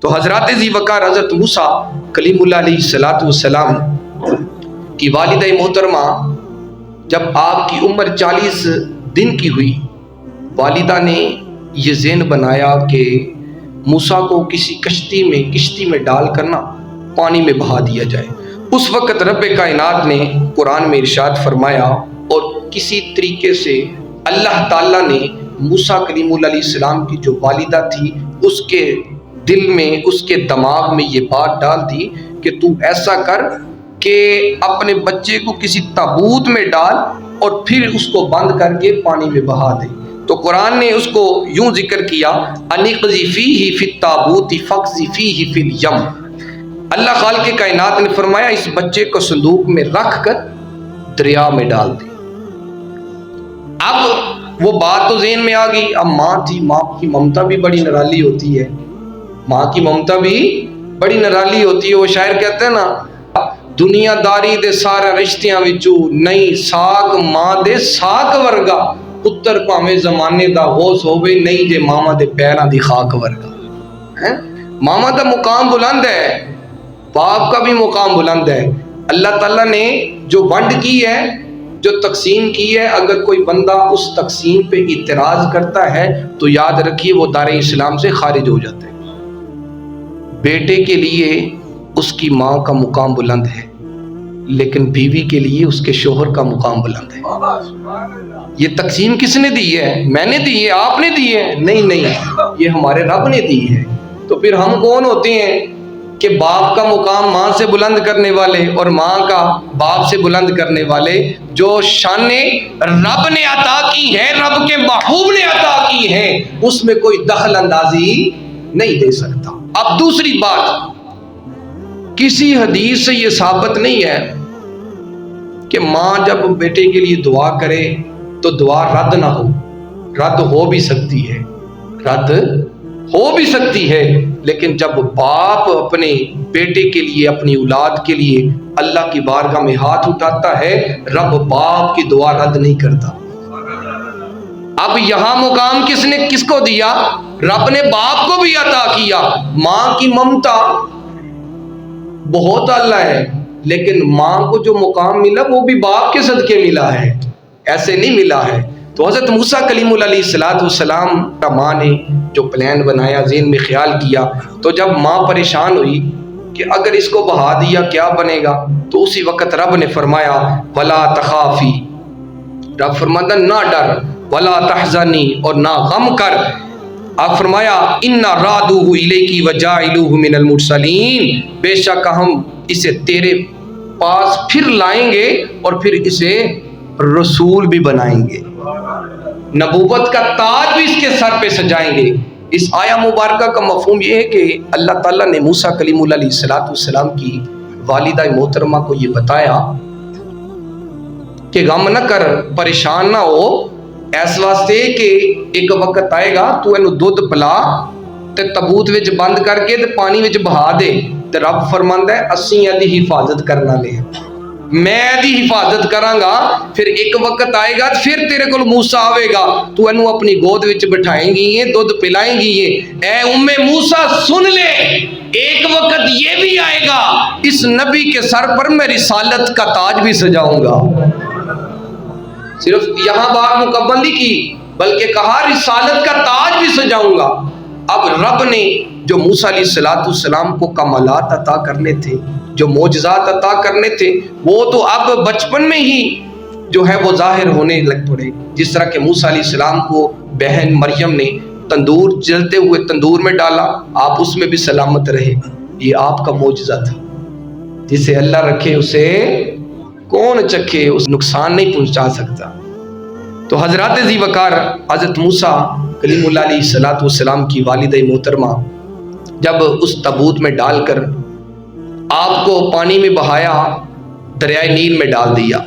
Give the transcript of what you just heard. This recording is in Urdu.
تو حضرات ذی وقار حضرت موسیٰ کلیم اللہ علیہ السلام کی والدہ محترمہ جب آپ کی عمر 40 دن کی ہوئی، والدہ نے یہ ذہن بنایا کہ موسیٰ کو کسی کشتی میں ڈال کر نا پانی میں بہا دیا جائے۔ اس وقت رب کائنات نے قرآن میں ارشاد فرمایا اور کسی طریقے سے اللہ تعالیٰ نے موسیٰ کلیم اللہ علیہ السلام کی جو والدہ تھی اس کے دل میں، اس کے دماغ میں یہ بات ڈال دی کہ تو ایسا کر کہ اپنے بچے کو کسی تابوت میں ڈال اور پھر اس کو بند کر کے پانی میں بہا دے۔ تو قرآن نے اس کو یوں ذکر کیا انقذی فیہ فی التابوت فاقذی فیہ فی الیم۔ اللہ خالق کائنات نے فرمایا اس بچے کو صندوق میں رکھ کر دریا میں ڈال دے۔ اب وہ بات تو ذہن میں آ گئی، اب ماں تھی، ماں کی ممتا بھی بڑی نرالی ہوتی ہے، ماں کی ممتا بھی بڑی نرالی ہوتی ہے۔ وہ شاعر کہتے ہیں نا دنیا داری دے سارے رشتیاں وچوں نہیں ساگ ماں دے ساک ورگا، پتر پاویں زمانے دا غوث ہووے نہیں جے ماما دے پیراں دی خاک ورگا۔ ماما دا مقام بلند ہے، باپ کا بھی مقام بلند ہے۔ اللہ تعالیٰ نے جو ونڈ کی ہے، جو تقسیم کی ہے، اگر کوئی بندہ اس تقسیم پہ اعتراض کرتا ہے تو یاد رکھیے وہ دار اسلام سے خارج ہو جاتا ہے۔ بیٹے کے لیے اس کی ماں کا مقام بلند ہے، لیکن بیوی کے لیے اس کے شوہر کا مقام بلند ہے۔ یہ تقسیم کس نے دی ہے؟ میں نے دی ہے؟ آپ نے دی ہے؟ نہیں، یہ ہمارے رب نے دی ہے۔ تو پھر ہم کون ہوتے ہیں کہ باپ کا مقام ماں سے بلند کرنے والے اور ماں کا باپ سے بلند کرنے والے؟ جو شانیں رب نے عطا کی ہیں، رب کے محبوب نے عطا کی ہیں، اس میں کوئی دخل اندازی نہیں دے سکتا۔ اب دوسری بات، کسی حدیث سے یہ ثابت نہیں ہے کہ ماں جب بیٹے کے لیے دعا کرے تو دعا رد نہ ہو۔ رد ہو بھی سکتی ہے، لیکن جب باپ اپنے بیٹے کے لیے، اپنی اولاد کے لیے اللہ کی بارگاہ میں ہاتھ اٹھاتا ہے، رب باپ کی دعا رد نہیں کرتا۔ اب یہاں مقام کس کو دیا؟ رب نے باپ کو بھی عطا کیا۔ ماں کی ممتا بہت اعلیٰ ہے، لیکن ماں کو جو مقام ملا وہ بھی باپ کے صدقے ملا ہے، ایسے نہیں ملا ہے۔ تو حضرت موسیٰ کلیم اللہ علیہ السلام کا ماں نے جو پلان بنایا، ذہن میں خیال کیا، تو جب ماں پریشان ہوئی کہ اگر اس کو بہا دیا کیا بنے گا، تو اسی وقت رب نے فرمایا وَلَا تَخَافِي، رب فرماتا نہ ڈر، وَلَا تَحْزَنِي، اور نہ غم کر۔ آپ فرمایا اِنَّا رَادُوهُ إِلَيْكِ وَجَاعِلُوهُ مِنَ الْمُرْسَلِينَ، بے شک ہم اسے تیرے پاس پھر لائیں گے اور پھر اسے رسول بھی بنائیں گے، نبوت کا تاج بھی اس کے سر پہ سجائیں گے۔ اس آیہ مبارکہ کا مفہوم یہ ہے کہ اللہ تعالیٰ نے موسیٰ کلیم اللہ علیہ السلام کی والدہ محترمہ کو یہ بتایا کہ غم نہ کر، پریشان نہ ہو، اس واسطے کہ ایک وقت آئے گا تو اینو دودھ پلا تے تابوت وچ بند کر کے تے پانی وچ بہا دے، تے رب فرماندا ہے اسیں دی حفاظت کرنا لے، میں دی حفاظت کراں گا۔ پھر ایک وقت آئے گا پھر تیرے کول موسیٰ آوے گا، تو اینو اپنی گود وچ بٹھائیں گی، دودھ پلائیں گی۔ اے موسیٰ سن لے، ایک وقت یہ بھی آئے گا اس نبی کے سر پر میں رسالت کا تاج بھی سجاؤں گا۔ صرف یہاں بات مکمل نہیں کی، بلکہ کہا رسالت کا تاج بھی سجاؤں گا۔ اب رب نے جو موسیٰ علیہ السلام کو کمالات عطا کرنے تھے، جو معجزات عطا کرنے تھے، وہ تو اب بچپن میں ہی جو ہے وہ ظاہر ہونے لگ پڑے۔ جس طرح کہ موسیٰ علیہ السلام کو بہن مریم نے جلتے ہوئے تندور میں ڈالا، آپ اس میں بھی سلامت رہے، یہ آپ کا معجزہ تھا۔ جسے اللہ رکھے اسے کون چکھے، اس نقصان نہیں پہنچا سکتا۔ تو حضرات ذی وقار حضرت موسیٰ کلیم اللہ علیہ السلام کی والدہ محترمہ جب اس تابوت میں ڈال کر آپ کو پانی میں بہایا، دریائے نیل میں ڈال دیا،